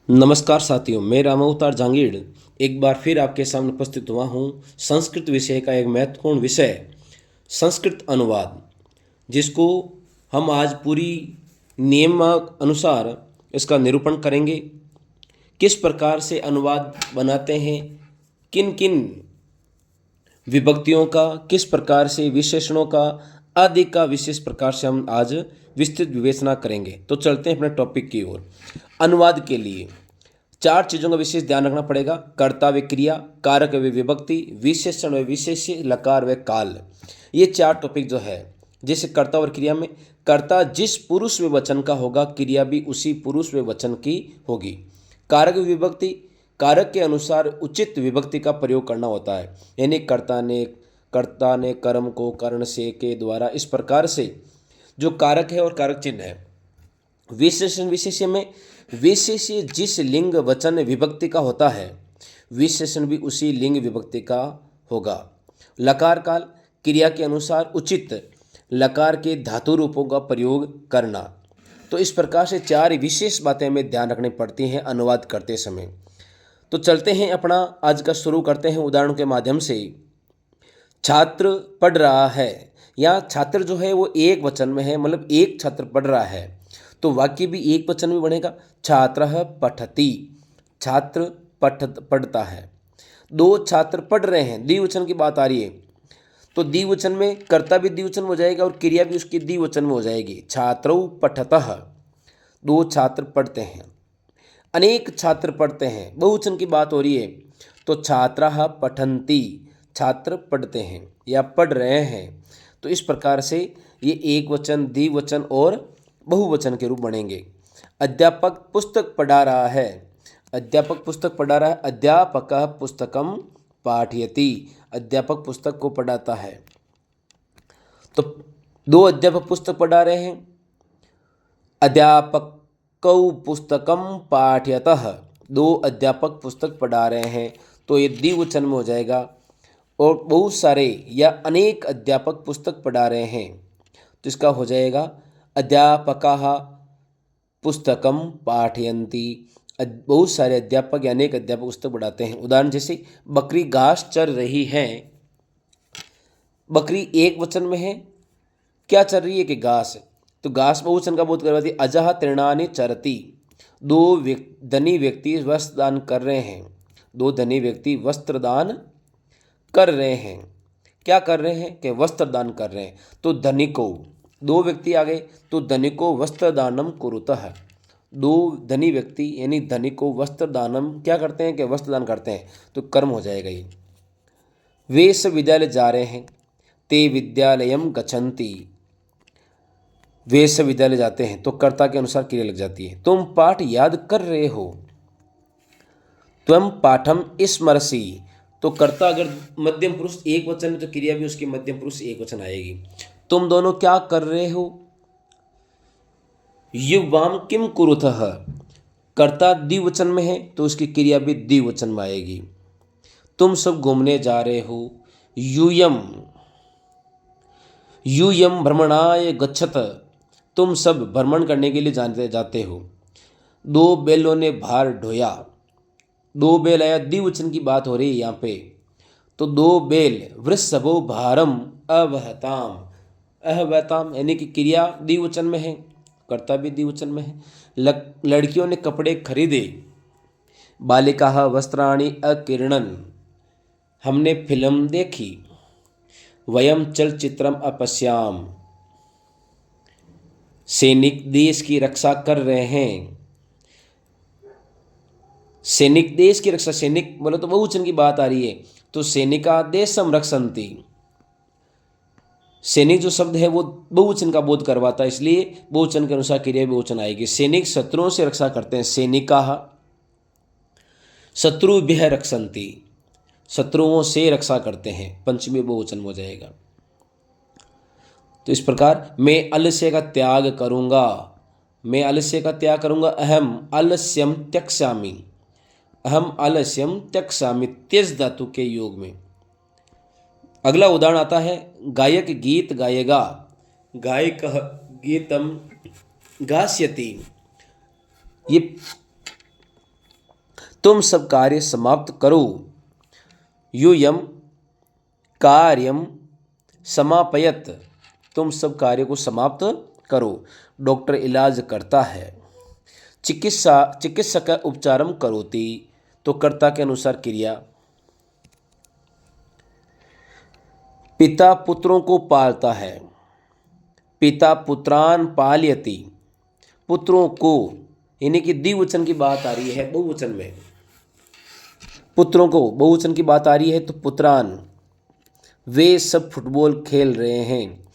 नमस्कार साथियों, मैं रामावतार जहांगीर एक बार फिर आपके सामने उपस्थित हुआ हूँ। संस्कृत विषय का एक महत्वपूर्ण विषय संस्कृत अनुवाद, जिसको हम आज पूरी नियमानुसार अनुसार इसका निरूपण करेंगे। किस प्रकार से अनुवाद बनाते हैं, किन किन विभक्तियों का, किस प्रकार से विशेषणों का आदि का विशेष प्रकार से हम आज विस्तृत विवेचना करेंगे। तो चलते हैं अपने टॉपिक की ओर। अनुवाद के लिए चार चीज़ों का विशेष ध्यान रखना पड़ेगा: कर्ता व क्रिया, कारक व विभक्ति, विशेषण व विशेष्य, लकार व काल। ये चार टॉपिक जो है, जैसे कर्ता और क्रिया में कर्ता जिस पुरुष व वचन का होगा, क्रिया भी उसी पुरुष व वचन की होगी। कारक विभक्ति, कारक के अनुसार उचित विभक्ति का प्रयोग करना होता है, यानी कर्ता ने कर्म को कर्ण से के द्वारा, इस प्रकार से जो कारक है और कारक चिन्ह है। विशेषण विशेष्य में विशेष्य जिस लिंग वचन विभक्ति का होता है, विशेषण भी उसी लिंग विभक्ति का होगा। लकार काल, क्रिया के अनुसार उचित लकार के धातु रूपों का प्रयोग करना। तो इस प्रकार से चार विशेष बातें हमें ध्यान रखनी पड़ती हैं अनुवाद करते समय। तो चलते हैं, अपना आज का शुरू करते हैं उदाहरणों के माध्यम से। छात्र पढ़ रहा है, या छात्र जो है वो एक वचन में है, मतलब एक छात्र पढ़ रहा है, तो वाक्य भी एक वचन में बनेगा। छात्रः पठति, छात्र पढ़ता है। दो छात्र पढ़ रहे हैं, द्विवचन की बात आ रही है, तो द्विवचन में कर्ता भी द्विवचन में हो जाएगा और क्रिया भी उसकी द्विवचन में हो जाएगी। छात्रौ पठतः, दो छात्र पढ़ते हैं। अनेक छात्र पढ़ते हैं, बहुवचन की बात हो रही है, तो छात्राः पठन्ति, छात्र पढ़ते हैं या पढ़ रहे हैं। तो इस प्रकार से ये एक वचन, द्विवचन और बहुवचन के रूप बनेंगे। अध्यापक पुस्तक पढ़ा रहा है, अध्यापक पुस्तक पढ़ा रहा है। अध्यापकः पुस्तकं पाठयति, अध्यापक पुस्तक को पढ़ाता है। तो दो अध्यापक पुस्तक पढ़ा रहे हैं। अध्यापकौ पुस्तकं पाठयतः, दो अध्यापक पुस्तक पढ़ा रहे हैं, तो ये द्विवचन में हो जाएगा। और बहुत सारे या अनेक अध्यापक पुस्तक पढ़ा रहे हैं, तो इसका हो जाएगा अध्यापकाः पुस्तकं पाठयन्ति। बहुत सारे अध्यापक या अनेक अध्यापक पुस्तक पढ़ाते हैं। उदाहरण जैसे बकरी घास चर रही है, बकरी एक वचन में है, क्या चर रही है कि घास, तो घास बहुवचन का बोध करवाती। अजः तृणानि चरति, दो धनी व्यक्ति वस्त्र दान कर रहे हैं, दो धनी व्यक्ति वस्त्र दान कर रहे हैं। क्या कर रहे हैं कि वस्त्र दान कर रहे हैं। तो धनिको, दो व्यक्ति आ गए, तो धनिको वस्त्र दानम कुरुतः, दो धनी व्यक्ति यानी धनिको वस्त्र दानम क्या करते हैं कि वस्त्र दान करते हैं, तो कर्म हो जाएगा ये। वे सब विद्यालय जा रहे हैं, ते विद्यालयम गच्छन्ति, वे सब विद्यालय जाते हैं, तो कर्ता के अनुसार क्रिया लग जाती है। तुम पाठ याद कर रहे हो, त्वं पाठम स्मरसि, तो कर्ता अगर मध्यम पुरुष एक वचन है, तो क्रिया भी उसकी मध्यम पुरुष एक वचन आएगी। तुम दोनों क्या कर रहे हो। युवाम किम कुरुतः, कर्ता द्विवचन में है, तो उसकी क्रिया भी द्विवचन में आएगी। तुम सब घूमने जा रहे हो। यूयम, यूयम भ्रमणाय गच्छत, तुम सब भ्रमण करने के लिए जाते हो। दो बैलों ने भार ढोया, दो बैल आया, द्विवचन की बात हो रही है यहाँ पे, तो दो बैल वृषभो भारम अवहताम, अहवताम यानी कि क्रिया द्विवचन में है, कर्ता भी द्विवचन में है। लड़कियों ने कपड़े खरीदे। बालिकाः वस्त्राणि अकीर्णन्, हमने फिल्म देखी। वयम चलचित्रम अपश्याम, सैनिक देश की रक्षा कर रहे हैं। सैनिक देश की रक्षा, सैनिक बोले तो बहुवचन की बात आ रही है, तो सैनिका देशम रक्षन्ति, सैनिक जो शब्द है वो बहुवचन का बोध करवाता है, इसलिए बहुवचन के अनुसार क्रिया बहुवचन आएगी। सैनिक शत्रुओं से रक्षा करते हैं। सैनिकाः शत्रुभ्यः रक्षन्ति, शत्रुओं से रक्षा करते हैं, पंचमी बहुवचन हो जाएगा। तो इस प्रकार मैं आलस्य का त्याग करूँगा, मैं आलस्य का त्याग करूँगा। अहम आलस्यम त्यक्ष्यामि, अहम आलस्यम त्यक्ष्यामि, त्यज धातु के योग में। अगला उदाहरण आता है, गायक गीत गाएगा। गायकः गीतम गास्यति, ये तुम सब कार्य समाप्त करो। यूयम कार्यम समापयत, तुम सब कार्य को समाप्त करो। डॉक्टर इलाज करता है। चिकित्सक उपचारम करोति, तो कर्ता के अनुसार क्रिया। पिता पुत्रों को पालता है। पिता पुत्रान पालयति, पुत्रों को, यानी कि द्विवचन की बात आ रही है बहुवचन में। पुत्रों को बहुवचन की बात आ रही है तो पुत्रान, वे सब फुटबॉल खेल रहे हैं।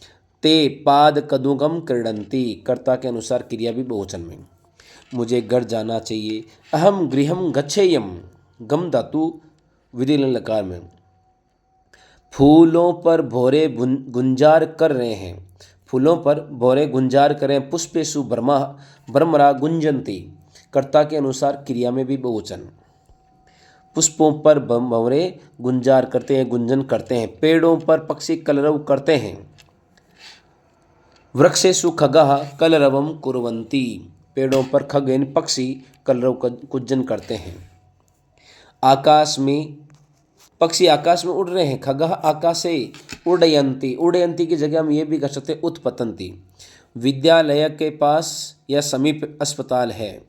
ते पाद कदुगम क्रीडन्ति, कर्ता के अनुसार क्रिया भी बहुवचन में। मुझे घर जाना चाहिए। अहम गृहम गच्छेयम, गम धातु विधिलिंग लकार में। फूलों पर भौरे गुंजार कर रहे हैं। फूलों पर भौरे गुंजार करें। पुष्पेषु भ्रमरा गुंजन्ति, कर्ता के अनुसार क्रिया में भी बहुवचन। पुष्पों पर भंवरे गुंजार करते हैं, गुंजन करते हैं। पेड़ों पर पक्षी कलरव करते हैं। वृक्षेषु खगः कलरवम कुर्वन्ति, पेड़ों पर खग यानी पक्षी कलरव कुंजन करते हैं। आकाश में, पक्षी आकाश में उड़ रहे हैं। खगः आकाशे उडयन्ति, उडयन्ति की जगह हम ये भी कर सकते हैं उत्पतन्ति। विद्यालय के पास या समीप अस्पताल है।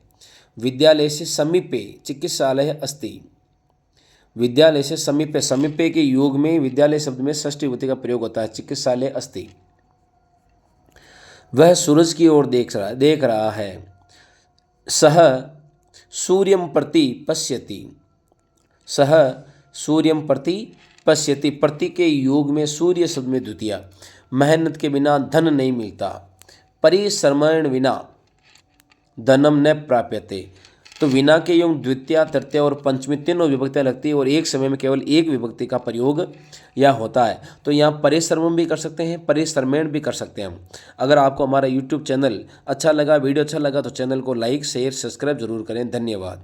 विद्यालय से समीपे चिकित्सालय अस्ति, विद्यालय से समीपे, समीपे के योग में विद्यालय शब्द में षष्ठी विभक्ति का प्रयोग होता है। चिकित्सालय अस्ति। वह सूरज की ओर देख रहा है। सह सूर्यम प्रति पश्यति, सह सूर्यम प्रति पश्यति, प्रति के योग में सूर्य शब्द में द्वितीया। मेहनत के बिना धन नहीं मिलता। परिश्रमेण विना धनम न प्राप्यते, तो विना के योग द्वितीया, तृतीया और पंचमी तीनों विभक्तियाँ लगती है और एक समय में केवल एक विभक्ति का प्रयोग यह होता है। तो यहाँ परिश्रम भी कर सकते हैं, परिश्रमेण भी कर सकते हैं हम। अगर आपको हमारा YouTube चैनल अच्छा लगा, वीडियो अच्छा लगा तो चैनल को लाइक शेयर सब्सक्राइब जरूर करें। धन्यवाद।